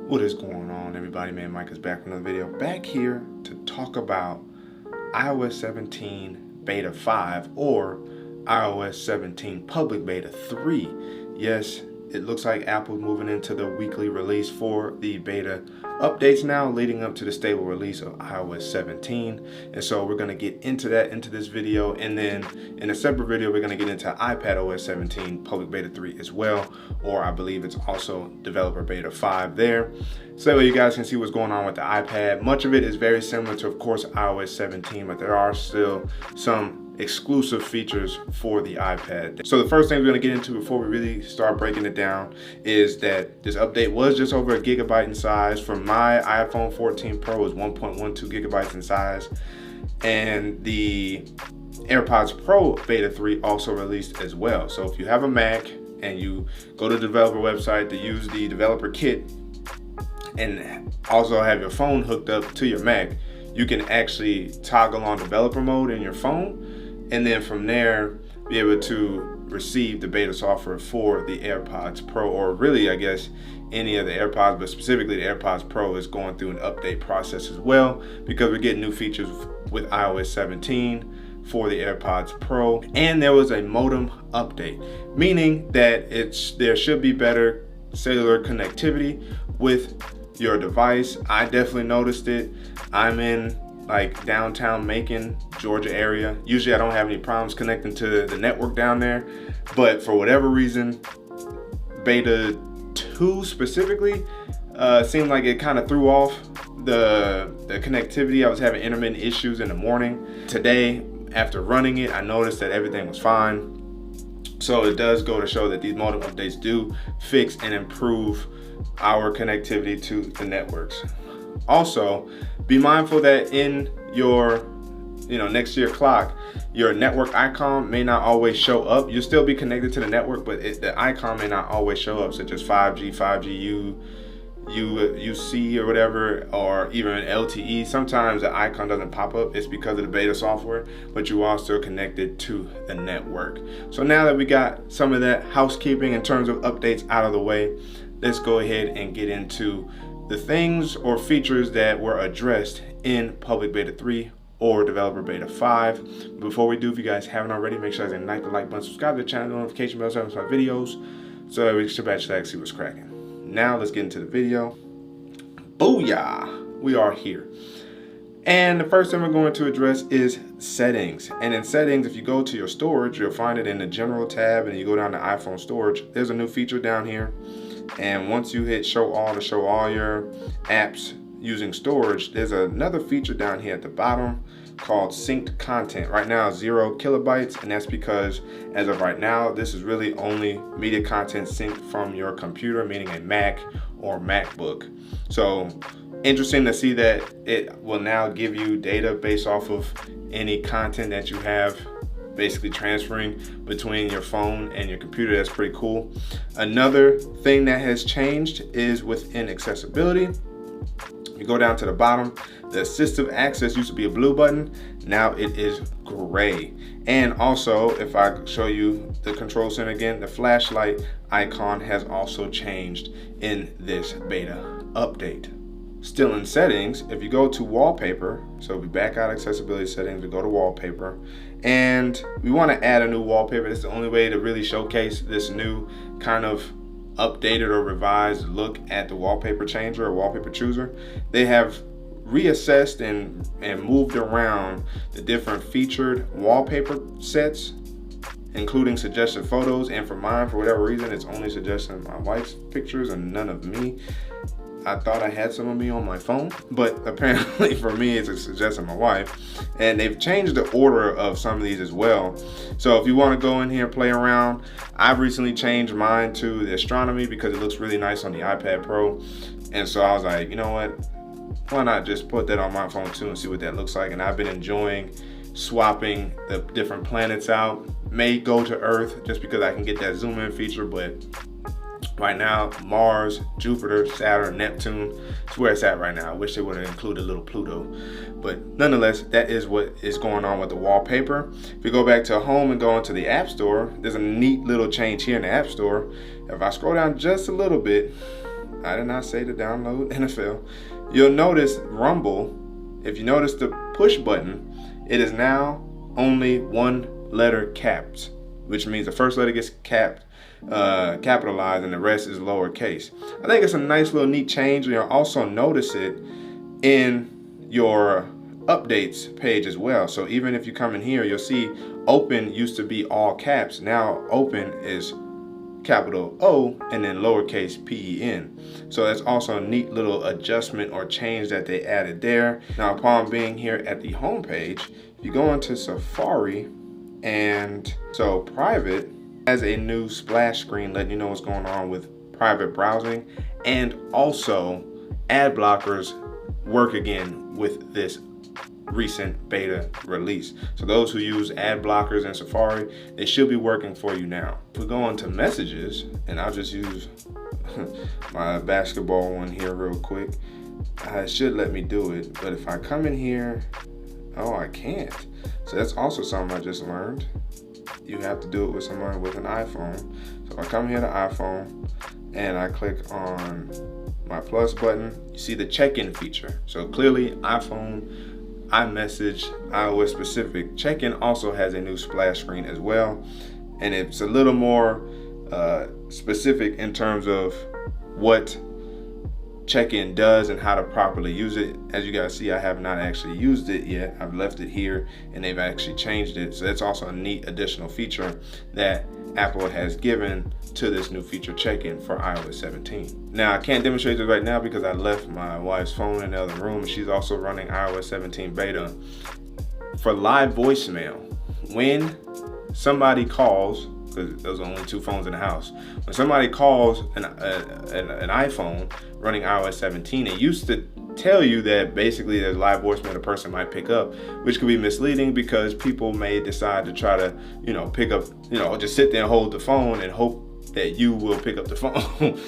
What is going on, everybody? Man, Micah's back with another video. Back here to talk about iOS 17 Beta 5 or iOS 17 Public Beta 3. Yes, it looks like Apple's moving into the weekly release for the beta updates now, leading up to the stable release of iOS 17. And so we're going to get into that into this video, and then in a separate video we're going to get into iPadOS 17 Public Beta 3 as well, or I believe it's also Developer Beta 5 there. So that way you guys can see what's going on with the iPad. Much of it is very similar to, of course, iOS 17, but there are still some exclusive features for the iPad. So the first thing we're going to get into before we really start breaking it down is that this update was just over a gigabyte in size. For my iPhone 14 Pro is 1.12 gigabytes in size, and the AirPods Pro Beta 3 also released as well. So if you have a Mac and you go to the developer website to use the developer kit and also have your phone hooked up to your Mac, you can actually toggle on developer mode in your phone, and then from there be able to receive the beta software for the AirPods Pro, or really I guess any of the AirPods, but specifically the AirPods Pro is going through an update process as well, because we're getting new features with iOS 17 for the AirPods Pro. And there was a modem update, meaning that there should be better cellular connectivity with your device. I definitely noticed it. I'm in like downtown Macon, Georgia area. Usually I don't have any problems connecting to the network down there, but for whatever reason, beta 2 specifically seemed like it kind of threw off the connectivity. I was having intermittent issues in the morning. Today, after running it, I noticed that everything was fine. So it does go to show that these modem updates do fix and improve our connectivity to the networks. Also, be mindful that in your next to your clock, your network icon may not always show up. You'll still be connected to the network, but the icon may not always show up, such as 5G, 5G UC or whatever, or even LTE. Sometimes the icon doesn't pop up. It's because of the beta software, but you are still connected to the network. So now that we got some of that housekeeping in terms of updates out of the way, let's go ahead and get into the things or features that were addressed in Public Beta 3 or Developer Beta 5. Before we do, if you guys haven't already, make sure you hit the like button, subscribe to the channel, notification bell, so my videos, so that we can actually see what's cracking. Now let's get into the video. Booyah! We are here. And the first thing we're going to address is settings. And in settings, if you go to your storage, you'll find it in the general tab, and you go down to iPhone storage, there's a new feature down here. And once you hit show all to show all your apps using storage, there's another feature down here at the bottom called synced content. Right now 0 kilobytes, and that's because as of right now, this is really only media content synced from your computer, meaning a Mac or MacBook. So interesting to see that it will now give you data based off of any content that you have basically transferring between your phone and your computer. That's pretty cool. Another thing that has changed is within accessibility. You go down to the bottom, the assistive access used to be a blue button, now it is gray. And also, if I show you the control center again, the flashlight icon has also changed in this beta update. Still in settings, if you go to wallpaper, so we back out accessibility settings, we go to wallpaper, and we want to add a new wallpaper. It's the only way to really showcase this new kind of updated or revised look at the wallpaper changer or wallpaper chooser. They have reassessed and moved around the different featured wallpaper sets, including suggested photos. And for mine, for whatever reason, it's only suggesting my wife's pictures and none of me. I thought I had some of me on my phone, but apparently for me it's suggesting my wife. And they've changed the order of some of these as well. So if you want to go in here and play around, I've recently changed mine to the astronomy because it looks really nice on the iPad Pro. And so I was like, you know what, why not just put that on my phone too and see what that looks like. And I've been enjoying swapping the different planets out. May go to Earth just because I can get that zoom in feature, but right now, Mars, Jupiter, Saturn, Neptune, it's where it's at right now. I wish they would have included a little Pluto. But nonetheless, that is what is going on with the wallpaper. If we go back to home and go into the App Store, there's a neat little change here in the App Store. If I scroll down just a little bit, I did not say to download NFL. You'll notice Rumble, if you notice the push button, it is now only one letter capped, which means the first letter gets capitalized and the rest is lowercase. I think it's a nice little neat change. You'll also notice it in your updates page as well. So even if you come in here, you'll see open used to be all caps. Now open is capital O and then lowercase pen. So that's also a neat little adjustment or change that they added there. Now upon being here at the home page, you go into Safari, and so private has a new splash screen letting you know what's going on with private browsing, and also ad blockers work again with this recent beta release. So those who use ad blockers in Safari, they should be working for you now. If we go into messages, and I'll just use my basketball one here real quick. It should let me do it, but if I come in here, oh, I can't. So that's also something I just learned. You have to do it with someone with an iPhone. So if I come here to iPhone and I click on my plus button, you see the check-in feature. So clearly iPhone, iMessage, iOS specific. Check-in also has a new splash screen as well. And it's a little more specific in terms of what check-in does and how to properly use it. As you guys see, I have not actually used it yet. I've left it here and they've actually changed it. So that's also a neat additional feature that Apple has given to this new feature, check-in, for iOS 17. Now I can't demonstrate this right now because I left my wife's phone in the other room. She's also running iOS 17 beta. For live voicemail, when somebody calls, because those are only two phones in the house, when somebody calls an iPhone running iOS 17, it used to tell you that basically there's live voicemail the person might pick up, which could be misleading because people may decide to try to, pick up, just sit there and hold the phone and hope that you will pick up the phone.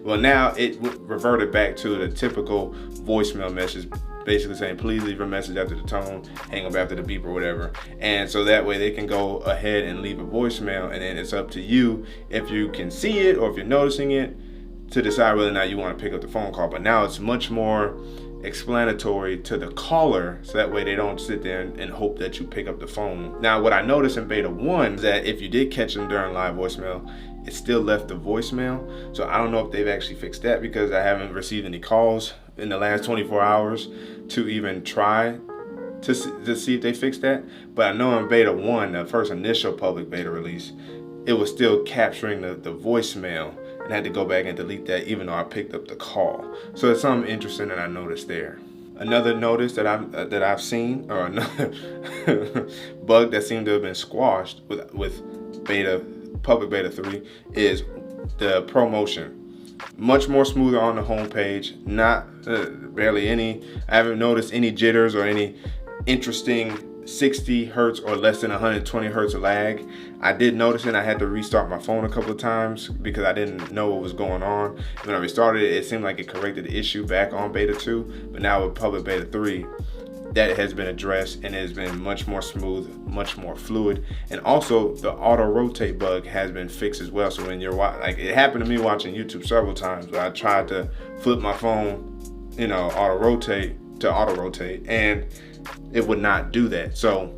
Well, now it reverted back to the typical voicemail message, basically saying, please leave a message after the tone, hang up after the beep or whatever. And so that way they can go ahead and leave a voicemail, and then it's up to you if you can see it or if you're noticing it to decide whether or not you want to pick up the phone call. But now it's much more explanatory to the caller, so that way they don't sit there and hope that you pick up the phone. Now what I noticed in beta 1 is that if you did catch them during live voicemail, it still left the voicemail. So I don't know if they've actually fixed that, because I haven't received any calls in the last 24 hours to even try to see if they fixed that. But I know in beta 1, the first initial public beta release, it was still capturing the voicemail, and I had to go back and delete that even though I picked up the call. So it's something interesting that I noticed there. Another notice that I've seen, or another bug that seemed to have been squashed with public beta 3, is the promotion. Much more smoother on the home page. Not barely any. I haven't noticed any jitters or any interesting 60 hertz or less than 120 hertz lag. I did notice it. I had to restart my phone a couple of times because I didn't know what was going on. When I restarted it, it seemed like it corrected the issue back on beta 2, but now with public beta 3, that has been addressed and it has been much more smooth, much more fluid. And also the auto rotate bug has been fixed as well. So when you're like, it happened to me watching YouTube several times where I tried to flip my phone, auto rotate, and it would not do that. So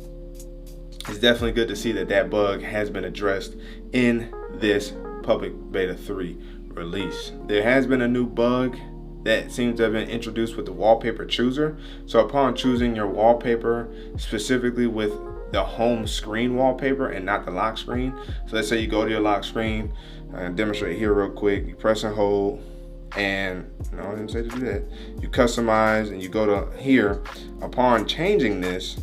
it's definitely good to see that bug has been addressed in this public beta 3 release. There has been a new bug that seems to have been introduced with the wallpaper chooser. So upon choosing your wallpaper, specifically with the home screen wallpaper and not the lock screen. So let's say you go to your lock screen, demonstrate here real quick, you press and hold, and no, I didn't say to do that. You customize and you go to here. Upon changing this,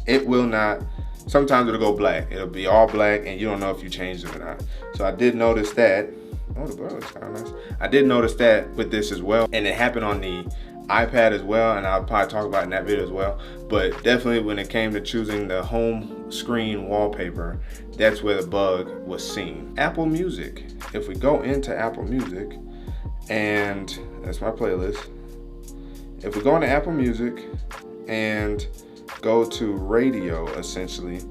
it will not, sometimes it'll go black. It'll be all black and you don't know if you changed it or not. So I did notice that. Oh, the blur is kind of nice. I did notice that with this as well. And it happened on the iPad as well, and I'll probably talk about it in that video as well. But definitely when it came to choosing the home screen wallpaper, that's where the bug was seen. Apple Music. If we go into Apple Music, and that's my playlist. If we go into Apple Music and go to radio, essentially,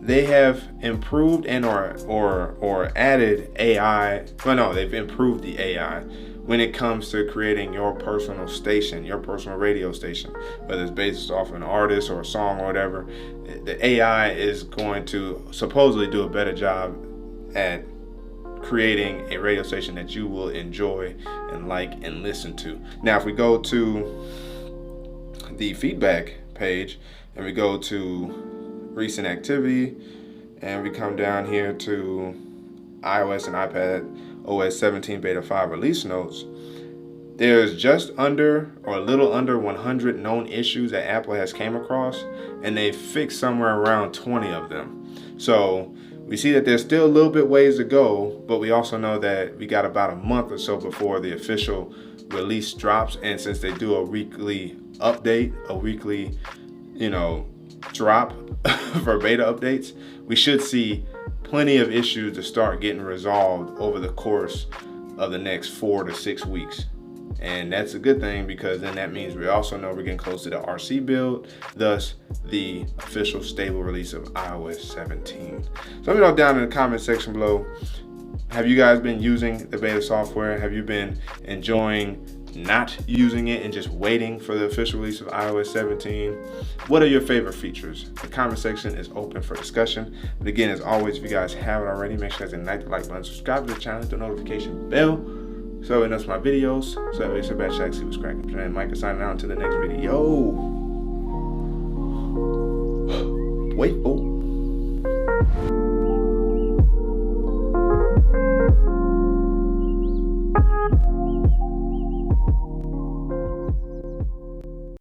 they have improved and or added AI. Well, no, they've improved the AI when it comes to creating your personal station, your personal radio station, whether it's based off an artist or a song or whatever. The AI is going to supposedly do a better job at creating a radio station that you will enjoy and like and listen to. Now, if we go to the feedback page and we go to recent activity and we come down here to iOS and iPad OS 17 Beta 5 release notes, there's just under or a little under 100 known issues that Apple has came across, and they fixed somewhere around 20 of them. So we see that there's still a little bit ways to go, but we also know that we got about a month or so before the official release drops. And since they do a weekly update, a weekly, drop for beta updates, we should see plenty of issues to start getting resolved over the course of the next 4 to 6 weeks. And that's a good thing, because then that means we also know we're getting close to the RC build, thus the official stable release of iOS 17. So let me know down in the comment section below, have you guys been using the beta software? Have you been enjoying not using it and just waiting for the official release of iOS 17? What are your favorite features? The comment section is open for discussion. But again, as always, if you guys haven't already, make sure you guys hit the like button, subscribe to the channel, hit the notification bell so it knows my videos. So that way you sit back, check, see what's cracking. And Micah signing out until the next video. Wait, oh.